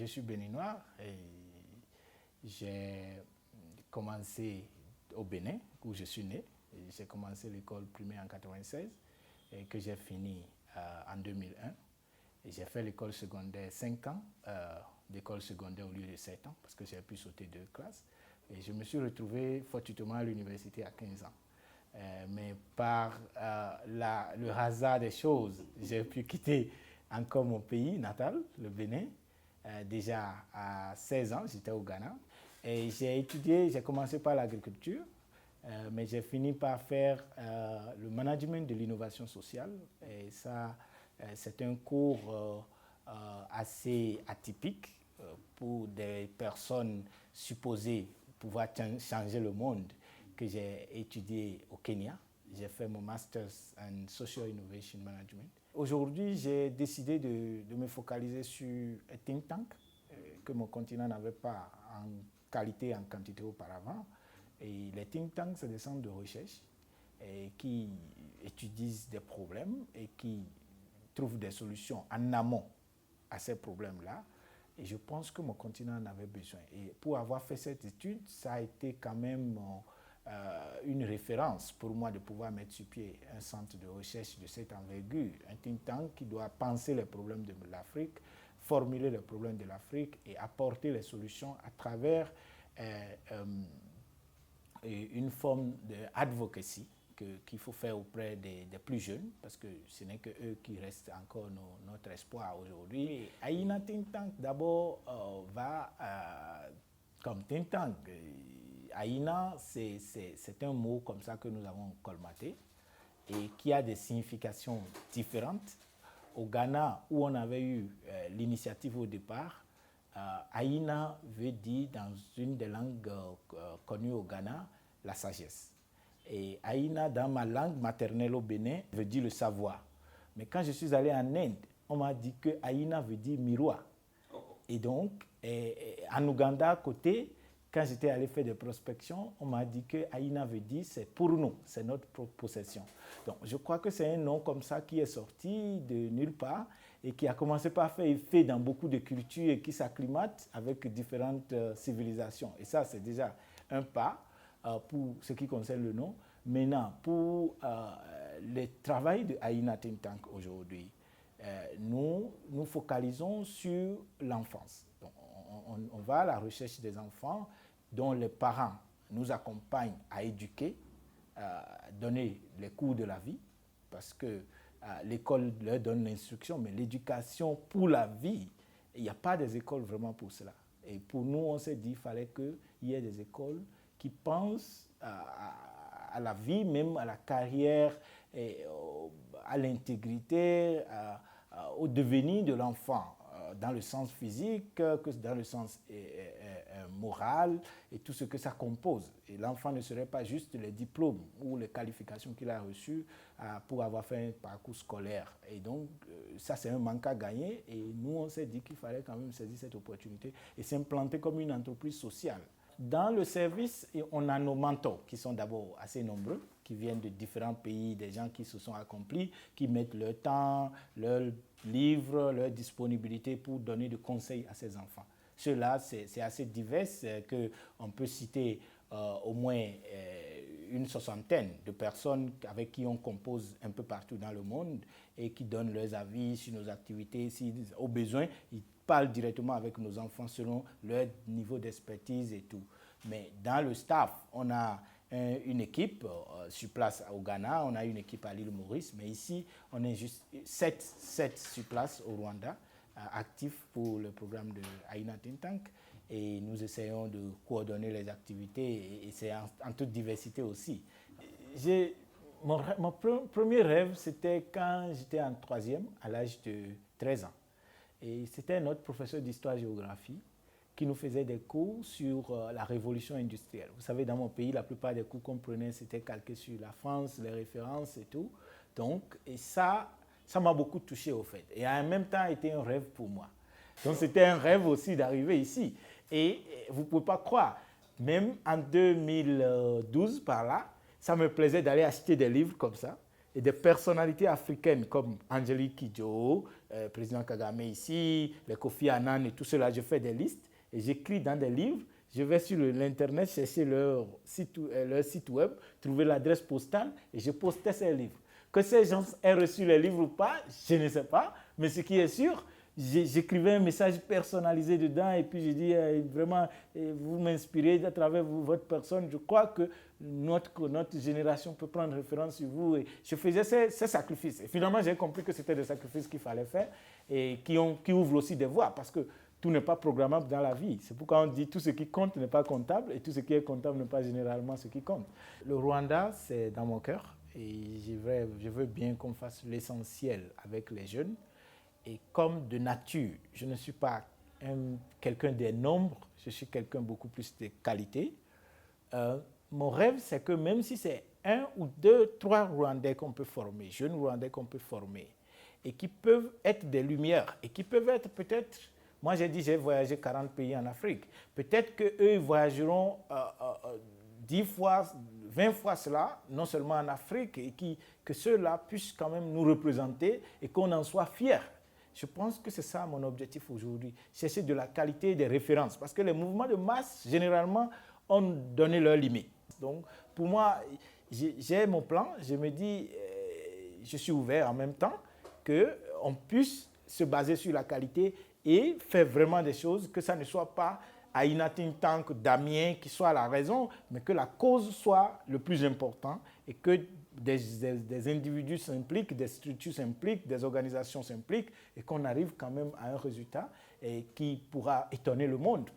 suis béninois et j'ai commencé au Bénin, où je suis né. J'ai commencé l'école primaire en 1996 et que j'ai fini en 2001. Et j'ai fait l'école secondaire 5 ans, d'école secondaire au lieu de 7 ans, parce que j'ai pu sauter 2 classes. Et je me suis retrouvé fortuitement à l'université à 15 ans. Mais par le hasard des choses, j'ai pu quitter encore mon pays natal, le Bénin. Déjà à 16 ans, j'étais au Ghana. Et j'ai commencé par l'agriculture, mais j'ai fini par faire le management de l'innovation sociale. Et ça, c'est un cours assez atypique pour des personnes supposées pouvoir changer le monde, que j'ai étudié au Kenya. J'ai fait mon Master's en Social Innovation Management. Aujourd'hui, j'ai décidé de me focaliser sur un think tank que mon continent n'avait pas en qualité et en quantité auparavant. Et les think tanks, c'est des centres de recherche qui étudient des problèmes et qui trouvent des solutions en amont à ces problèmes-là. Et je pense que mon continent en avait besoin. Et pour avoir fait cette étude, ça a été quand même une référence pour moi de pouvoir mettre sur pied un centre de recherche de cette envergure, un think tank qui doit penser les problèmes de l'Afrique, formuler les problèmes de l'Afrique et apporter les solutions à travers une forme d'advocacy qu'il faut faire auprès des plus jeunes, parce que ce n'est que eux qui restent encore notre espoir aujourd'hui. Aïna Think Tank, d'abord, va comme Think Tank. Aïna, c'est un mot comme ça que nous avons colmaté et qui a des significations différentes. Au Ghana, où on avait eu l'initiative au départ, Aïna veut dire, dans une des langues connues au Ghana, la sagesse. Et Aïna, dans ma langue maternelle au Bénin, veut dire le savoir. Mais quand je suis allé en Inde, on m'a dit que Aïna veut dire miroir. Et donc, en Ouganda, à côté, quand j'étais allé faire des prospections, on m'a dit que Aïna veut dire c'est pour nous, c'est notre possession. Donc, je crois que c'est un nom comme ça qui est sorti de nulle part et qui a commencé par faire effet dans beaucoup de cultures et qui s'acclimate avec différentes civilisations. Et ça, c'est déjà un pas pour ce qui concerne le nom. Maintenant, pour le travail de Aïna Think Tank aujourd'hui, nous nous focalisons sur l'enfance. Donc, on va à la recherche des enfants dont les parents nous accompagnent à éduquer, donner les cours de la vie, parce que l'école leur donne l'instruction, mais l'éducation pour la vie, il n'y a pas des écoles vraiment pour cela. Et pour nous, on s'est dit qu'il fallait qu'il y ait des écoles qui pensent à la vie, même à la carrière, et à l'intégrité, au devenir de l'enfant, dans le sens physique, que dans le sens moral et tout ce que ça compose. Et l'enfant ne serait pas juste les diplômes ou les qualifications qu'il a reçues pour avoir fait un parcours scolaire. Et donc, ça, c'est un manque à gagner. Et nous, on s'est dit qu'il fallait quand même saisir cette opportunité et s'implanter comme une entreprise sociale. Dans le service, on a nos mentors qui sont d'abord assez nombreux, qui viennent de différents pays, des gens qui se sont accomplis, qui mettent leur temps, leurs livres, leur disponibilité pour donner des conseils à ces enfants. Ceux-là, c'est assez divers qu'on peut citer au moins une soixantaine de personnes avec qui on compose un peu partout dans le monde et qui donnent leurs avis sur nos activités. Si, au besoin, ils parlent directement avec nos enfants selon leur niveau d'expertise et tout. Mais dans le staff, on a une équipe sur place au Ghana, on a une équipe à l'île Maurice, mais ici, on est juste 7 sur place au Rwanda, actifs pour le programme de Aïna Think Tank. Et nous essayons de coordonner les activités et c'est en toute diversité aussi. Mon premier rêve, c'était quand j'étais en 3e, à l'âge de 13 ans. Et c'était notre professeur d'histoire-géographie qui nous faisait des cours sur la révolution industrielle. Vous savez, dans mon pays, la plupart des cours qu'on prenait, c'était calqué sur la France, les références et tout. Donc, et ça m'a beaucoup touché au fait. Et en même temps, c'était un rêve pour moi. Donc, c'était un rêve aussi d'arriver ici. Et vous ne pouvez pas croire, même en 2012, par là, ça me plaisait d'aller acheter des livres comme ça. et des personnalités africaines comme Angélique Kidjo, président Kagame ici, les Kofi Annan et tout cela. Je fais des listes et j'écris dans des livres. Je vais sur l'Internet chercher leur site web, trouver l'adresse postale et je postais ces livres. Que ces gens aient reçu les livres ou pas, je ne sais pas. Mais ce qui est sûr, j'écrivais un message personnalisé dedans et puis je dis vraiment, vous m'inspirez à travers votre personne. Je crois que notre génération peut prendre référence sur vous. Et je faisais ces sacrifices. Et finalement, j'ai compris que c'était des sacrifices qu'il fallait faire et qui ouvrent aussi des voies parce que tout n'est pas programmable dans la vie. C'est pourquoi on dit tout ce qui compte n'est pas comptable et tout ce qui est comptable n'est pas généralement ce qui compte. Le Rwanda, c'est dans mon cœur et je veux bien qu'on fasse l'essentiel avec les jeunes. Et comme de nature, je ne suis pas quelqu'un des nombres, je suis quelqu'un beaucoup plus de qualité. Mon rêve, c'est que même si c'est 1 ou 2, 3 Rwandais qu'on peut former, jeunes Rwandais qu'on peut former, et qui peuvent être des lumières, et qui peuvent être peut-être, moi j'ai dit j'ai voyagé 40 pays en Afrique, peut-être qu'eux ils voyageront 10 fois, 20 fois cela, non seulement en Afrique, et que ceux-là puissent quand même nous représenter et qu'on en soit fiers. Je pense que c'est ça mon objectif aujourd'hui, chercher de la qualité des références. Parce que les mouvements de masse, généralement, ont donné leurs limites. Donc, pour moi, j'ai mon plan. Je me dis, je suis ouvert en même temps qu'on puisse se baser sur la qualité et faire vraiment des choses, que ça ne soit pas à Inatintank d'Amiens qui soit la raison, mais que la cause soit le plus important et que des individus s'impliquent, des structures s'impliquent, des organisations s'impliquent et qu'on arrive quand même à un résultat qui pourra étonner le monde.